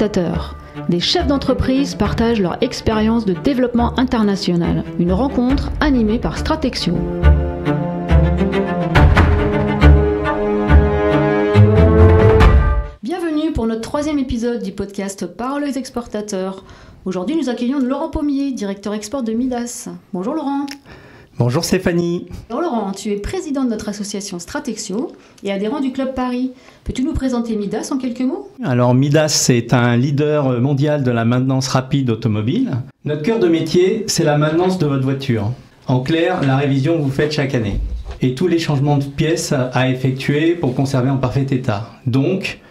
exportateurs. Des chefs d'entreprise partagent leur expérience de développement international. Une rencontre animée par Stratexio. Bienvenue pour notre 3e épisode du podcast Parole aux exportateurs. Aujourd'hui, nous accueillons Laurent Pommier, directeur export de Midas. Bonjour Laurent. Bonjour Stéphanie. Alors Laurent, tu es président de notre association Stratexio et adhérent du Club Paris. Peux-tu nous présenter Midas en quelques mots ? Alors Midas, c'est un leader mondial de la maintenance rapide automobile. Notre cœur de métier, c'est la maintenance de votre voiture. En clair, la révision que vous faites chaque année. Et tous les changements de pièces à effectuer pour conserver en parfait état. Donc,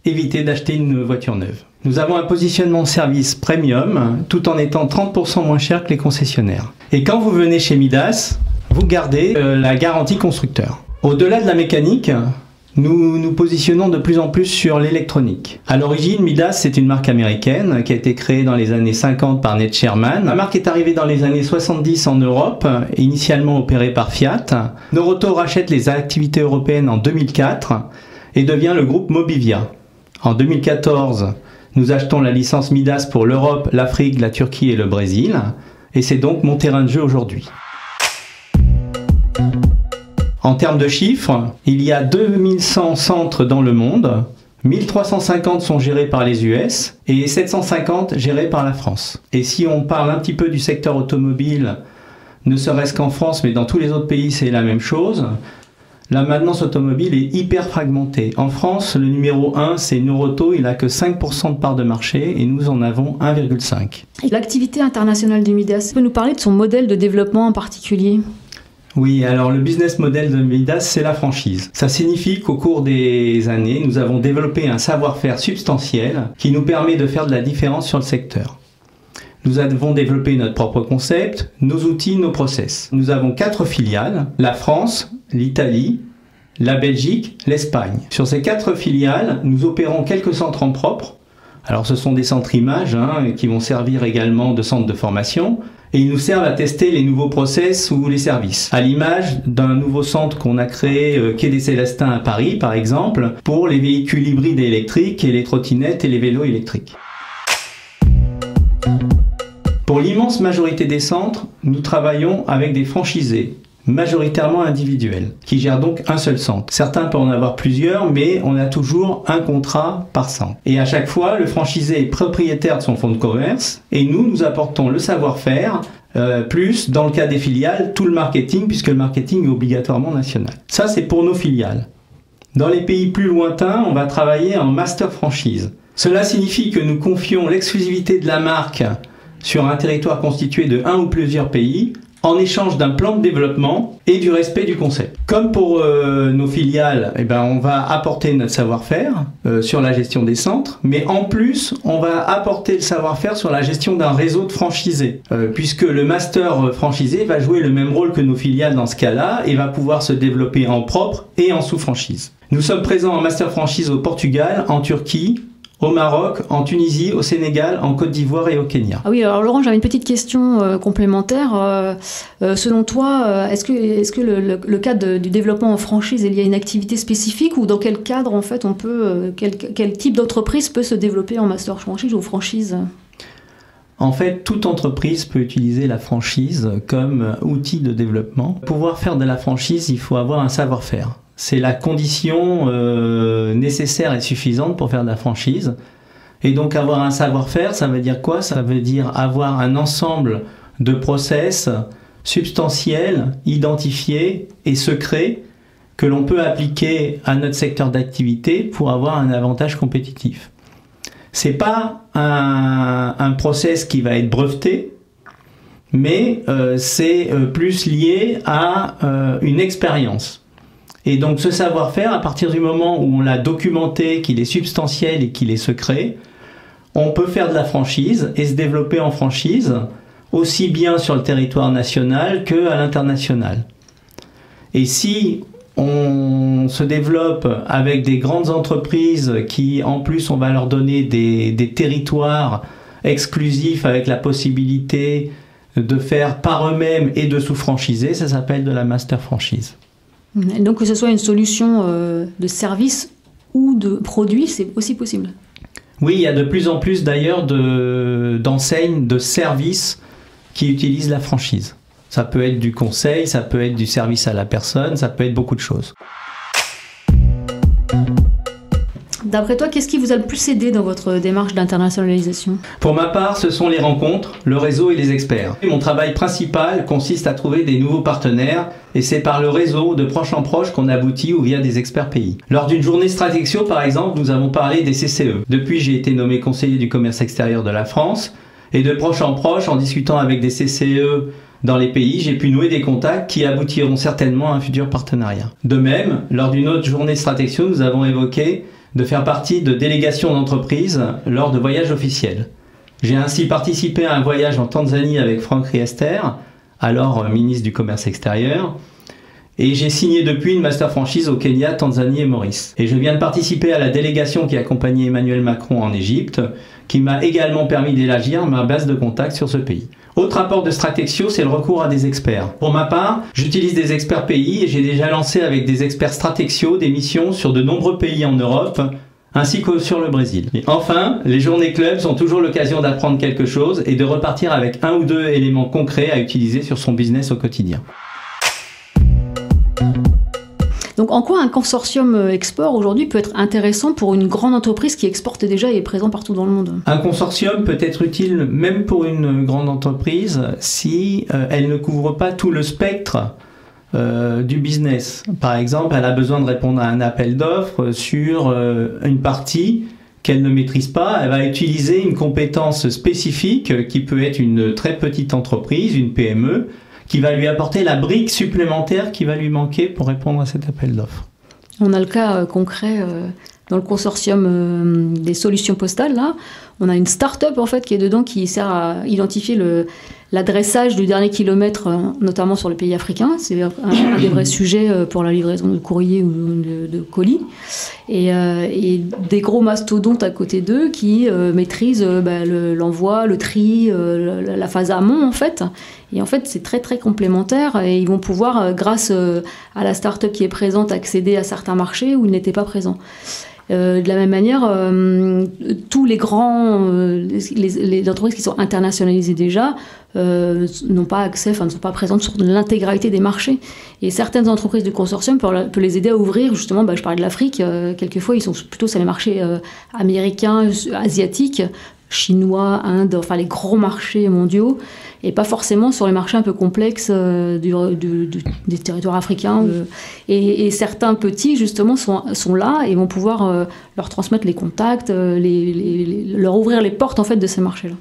évitez d'acheter une voiture neuve. Nous avons un positionnement service premium, tout en étant 30% moins cher que les concessionnaires. Et quand vous venez chez Midas, vous gardez la garantie constructeur. Au-delà de la mécanique, nous nous positionnons de plus en plus sur l'électronique. À l'origine, Midas, c'est une marque américaine qui a été créée dans les années 50 par Ned Sherman. La marque est arrivée dans les années 70 en Europe, initialement opérée par Fiat. Noroto rachète les activités européennes en 2004 et devient le groupe Mobivia. En 2014, nous achetons la licence Midas pour l'Europe, l'Afrique, la Turquie et le Brésil. Et c'est donc mon terrain de jeu aujourd'hui. En termes de chiffres, il y a 2100 centres dans le monde. 1350 sont gérés par les US et 750 gérés par la France. Et si on parle un petit peu du secteur automobile, ne serait-ce qu'en France, mais dans tous les autres pays, c'est la même chose. La maintenance automobile est hyper fragmentée. En France, le numéro 1, c'est Noroto, il n'a que 5% de part de marché et nous en avons 1,5%. L'activité internationale de Midas, tu peux nous parler de son modèle de développement en particulier ? Oui, alors le business model de Midas, c'est la franchise. Ça signifie qu'au cours des années, nous avons développé un savoir-faire substantiel qui nous permet de faire de la différence sur le secteur. Nous avons développé notre propre concept, nos outils, nos process. Nous avons 4 filiales, la France, l'Italie, la Belgique, l'Espagne. Sur ces 4 filiales, nous opérons quelques centres en propre. Alors ce sont des centres images qui vont servir également de centres de formation et ils nous servent à tester les nouveaux process ou les services. À l'image d'un nouveau centre qu'on a créé quai des Célestins à Paris par exemple pour les véhicules hybrides et électriques et les trottinettes et les vélos électriques. Pour l'immense majorité des centres, nous travaillons avec des franchisés, majoritairement individuels, qui gèrent donc un seul centre. Certains peuvent en avoir plusieurs, mais on a toujours un contrat par centre. Et à chaque fois, le franchisé est propriétaire de son fonds de commerce, et nous apportons le savoir-faire, plus, dans le cas des filiales, tout le marketing, puisque le marketing est obligatoirement national. Ça, c'est pour nos filiales. Dans les pays plus lointains, on va travailler en master franchise. Cela signifie que nous confions l'exclusivité de la marque sur un territoire constitué de un ou plusieurs pays, en échange d'un plan de développement et du respect du concept. Comme pour nos filiales, on va apporter notre savoir-faire sur la gestion des centres, mais en plus, on va apporter le savoir-faire sur la gestion d'un réseau de franchisés, puisque le master franchisé va jouer le même rôle que nos filiales dans ce cas-là et va pouvoir se développer en propre et en sous-franchise. Nous sommes présents en master franchise au Portugal, en Turquie, au Maroc, en Tunisie, au Sénégal, en Côte d'Ivoire et au Kenya. Ah oui, alors Laurent, j'avais une petite question complémentaire. Selon toi, est-ce que le cadre du développement en franchise est lié à une activité spécifique ou dans quel cadre en fait on peut, quel type d'entreprise peut se développer en master franchise ou franchise ? En fait, toute entreprise peut utiliser la franchise comme outil de développement. Pour pouvoir faire de la franchise, il faut avoir un savoir-faire. C'est la condition nécessaire et suffisante pour faire de la franchise. Et donc avoir un savoir-faire, ça veut dire quoi ? Ça veut dire avoir un ensemble de process substantiels, identifiés et secrets que l'on peut appliquer à notre secteur d'activité pour avoir un avantage compétitif. C'est pas un process qui va être breveté, mais c'est plus lié à une expérience. Et donc ce savoir-faire, à partir du moment où on l'a documenté, qu'il est substantiel et qu'il est secret, on peut faire de la franchise et se développer en franchise, aussi bien sur le territoire national qu'à l'international. Et si on se développe avec des grandes entreprises qui, en plus, on va leur donner des territoires exclusifs avec la possibilité de faire par eux-mêmes et de sous-franchiser, ça s'appelle de la master franchise. Et donc que ce soit une solution de service ou de produit, c'est aussi possible. Oui, il y a de plus en plus d'ailleurs d'enseignes, de services qui utilisent la franchise. Ça peut être du conseil, ça peut être du service à la personne, ça peut être beaucoup de choses. D'après toi, qu'est-ce qui vous a le plus aidé dans votre démarche d'internationalisation? Pour ma part, ce sont les rencontres, le réseau et les experts. Mon travail principal consiste à trouver des nouveaux partenaires et c'est par le réseau de proche en proche qu'on aboutit ou via des experts pays. Lors d'une journée Stratexio, par exemple, nous avons parlé des CCE. Depuis, j'ai été nommé conseiller du commerce extérieur de la France et de proche en proche, en discutant avec des CCE dans les pays, j'ai pu nouer des contacts qui aboutiront certainement à un futur partenariat. De même, lors d'une autre journée Stratexio, nous avons évoqué de faire partie de délégations d'entreprises lors de voyages officiels. J'ai ainsi participé à un voyage en Tanzanie avec Franck Riester, alors ministre du Commerce extérieur, et j'ai signé depuis une master franchise au Kenya, Tanzanie et Maurice. Et je viens de participer à la délégation qui accompagnait Emmanuel Macron en Égypte, qui m'a également permis d'élargir ma base de contacts sur ce pays. Autre apport de Stratexio, c'est le recours à des experts. Pour ma part, j'utilise des experts pays et j'ai déjà lancé avec des experts Stratexio des missions sur de nombreux pays en Europe, ainsi que sur le Brésil. Et enfin, les journées clubs sont toujours l'occasion d'apprendre quelque chose et de repartir avec un ou deux éléments concrets à utiliser sur son business au quotidien. Donc en quoi un consortium export aujourd'hui peut être intéressant pour une grande entreprise qui exporte déjà et est présente partout dans le monde? Un consortium peut être utile même pour une grande entreprise si elle ne couvre pas tout le spectre du business. Par exemple, elle a besoin de répondre à un appel d'offres sur une partie qu'elle ne maîtrise pas. Elle va utiliser une compétence spécifique qui peut être une très petite entreprise, une PME, qui va lui apporter la brique supplémentaire qui va lui manquer pour répondre à cet appel d'offres. On a le cas concret dans le consortium des solutions postales. Là, on a une start-up en fait qui est dedans, qui sert à identifier l'adressage du dernier kilomètre, notamment sur les pays africains. C'est un des vrais sujets pour la livraison de courrier ou de colis. Et des gros mastodontes à côté d'eux qui maîtrisent l'envoi, le tri, la phase amont en fait. Et en fait, c'est très très complémentaire et ils vont pouvoir, grâce à la start-up qui est présente, accéder à certains marchés où ils n'étaient pas présents. De la même manière, tous les grands, les entreprises qui sont internationalisées déjà, n'ont pas accès, ne sont pas présentes sur l'intégralité des marchés. Et certaines entreprises du consortium peuvent les aider à ouvrir, justement, je parlais de l'Afrique, quelquefois ils sont plutôt sur les marchés américains, asiatiques, chinois, Inde, enfin les gros marchés mondiaux, et pas forcément sur les marchés un peu complexes des territoires africains. Et certains petits, justement, sont là et vont pouvoir leur transmettre les contacts, leur ouvrir les portes en fait, de ces marchés-là.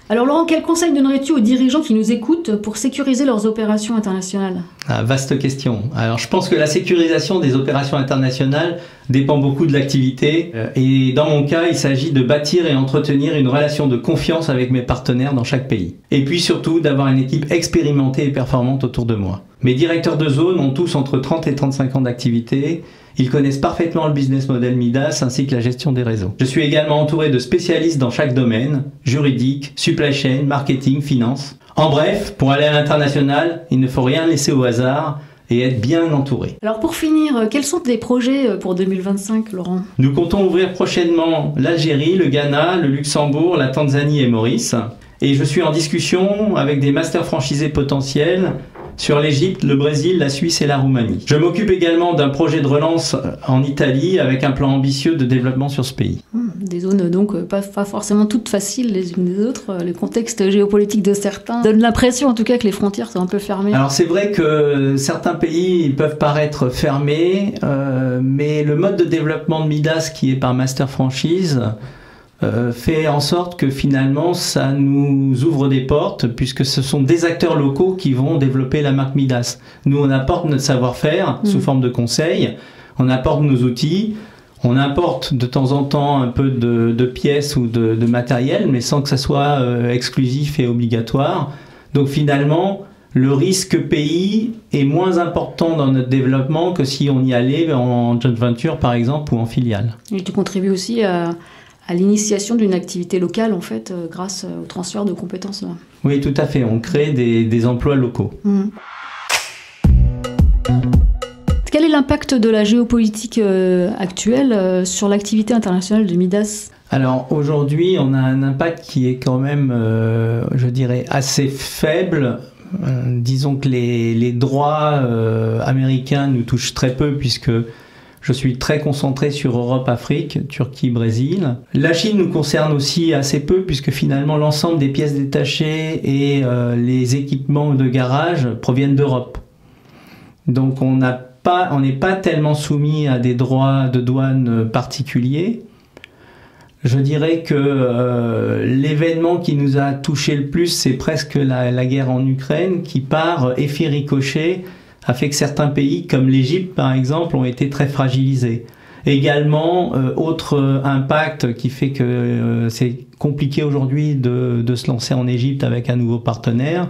Alors Laurent, quel conseil donnerais-tu aux dirigeants qui nous écoutent pour sécuriser leurs opérations internationales? Vaste question. Alors je pense que la sécurisation des opérations internationales dépend beaucoup de l'activité et dans mon cas, il s'agit de bâtir et entretenir une relation de confiance avec mes partenaires dans chaque pays. Et puis surtout d'avoir une équipe expérimentée et performante autour de moi. Mes directeurs de zone ont tous entre 30 et 35 ans d'activité. Ils connaissent parfaitement le business model Midas ainsi que la gestion des réseaux. Je suis également entouré de spécialistes dans chaque domaine, juridique, supply chain, marketing, finance. En bref, pour aller à l'international, il ne faut rien laisser au hasard et être bien entouré. Alors pour finir, quels sont tes projets pour 2025, Laurent? Nous comptons ouvrir prochainement l'Algérie, le Ghana, le Luxembourg, la Tanzanie et Maurice. Et je suis en discussion avec des masters franchisés potentiels sur l'Égypte, le Brésil, la Suisse et la Roumanie. Je m'occupe également d'un projet de relance en Italie avec un plan ambitieux de développement sur ce pays. Des zones donc pas forcément toutes faciles les unes des autres. Le contexte géopolitique de certains donne l'impression en tout cas que les frontières sont un peu fermées. Alors c'est vrai que certains pays peuvent paraître fermés, mais le mode de développement de Midas qui est par master franchise fait en sorte que finalement ça nous ouvre des portes puisque ce sont des acteurs locaux qui vont développer la marque Midas. Nous on apporte notre savoir-faire sous forme de conseils, on apporte nos outils, on importe de temps en temps un peu de pièces ou de matériel mais sans que ça soit exclusif et obligatoire. Donc finalement le risque pays est moins important dans notre développement que si on y allait en joint venture par exemple ou en filiale. Et tu contribues aussi à l'initiation d'une activité locale, en fait, grâce au transfert de compétences. Là. Oui, tout à fait. On crée des emplois locaux. Quel quel est l'impact de la géopolitique actuelle sur l'activité internationale de Midas ? Alors aujourd'hui, on a un impact qui est quand même, je dirais, assez faible. Disons que les droits américains nous touchent très peu puisque je suis très concentré sur Europe, Afrique, Turquie, Brésil. La Chine nous concerne aussi assez peu puisque finalement l'ensemble des pièces détachées et les équipements de garage proviennent d'Europe. Donc on n'est pas tellement soumis à des droits de douane particuliers. Je dirais que l'événement qui nous a touché le plus, c'est presque la guerre en Ukraine qui, par effet ricochet, a fait que certains pays, comme l'Égypte par exemple, ont été très fragilisés. Également, autre impact qui fait que c'est compliqué aujourd'hui de se lancer en Égypte avec un nouveau partenaire,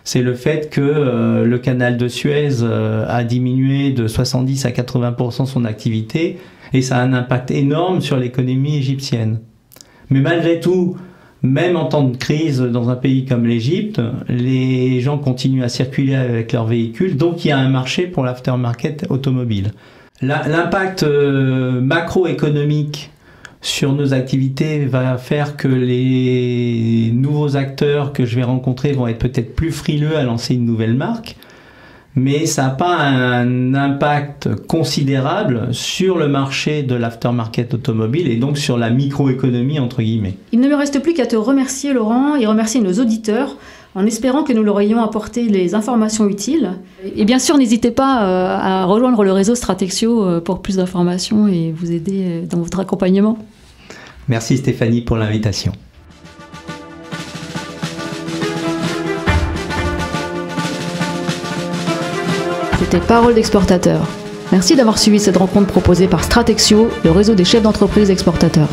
c'est le fait que le canal de Suez a diminué de 70 à 80% son activité et ça a un impact énorme sur l'économie égyptienne. Mais malgré tout, même en temps de crise dans un pays comme l'Égypte, les gens continuent à circuler avec leurs véhicules, donc il y a un marché pour l'aftermarket automobile. L'impact macroéconomique sur nos activités va faire que les nouveaux acteurs que je vais rencontrer vont être peut-être plus frileux à lancer une nouvelle marque, mais ça n'a pas un impact considérable sur le marché de l'aftermarket automobile et donc sur la microéconomie entre guillemets. Il ne me reste plus qu'à te remercier Laurent et remercier nos auditeurs en espérant que nous leur ayons apporté les informations utiles. Et bien sûr, n'hésitez pas à rejoindre le réseau Stratexio pour plus d'informations et vous aider dans votre accompagnement. Merci Stéphanie pour l'invitation. C'était Parole d'exportateur. Merci d'avoir suivi cette rencontre proposée par Stratexio, le réseau des chefs d'entreprise exportateurs.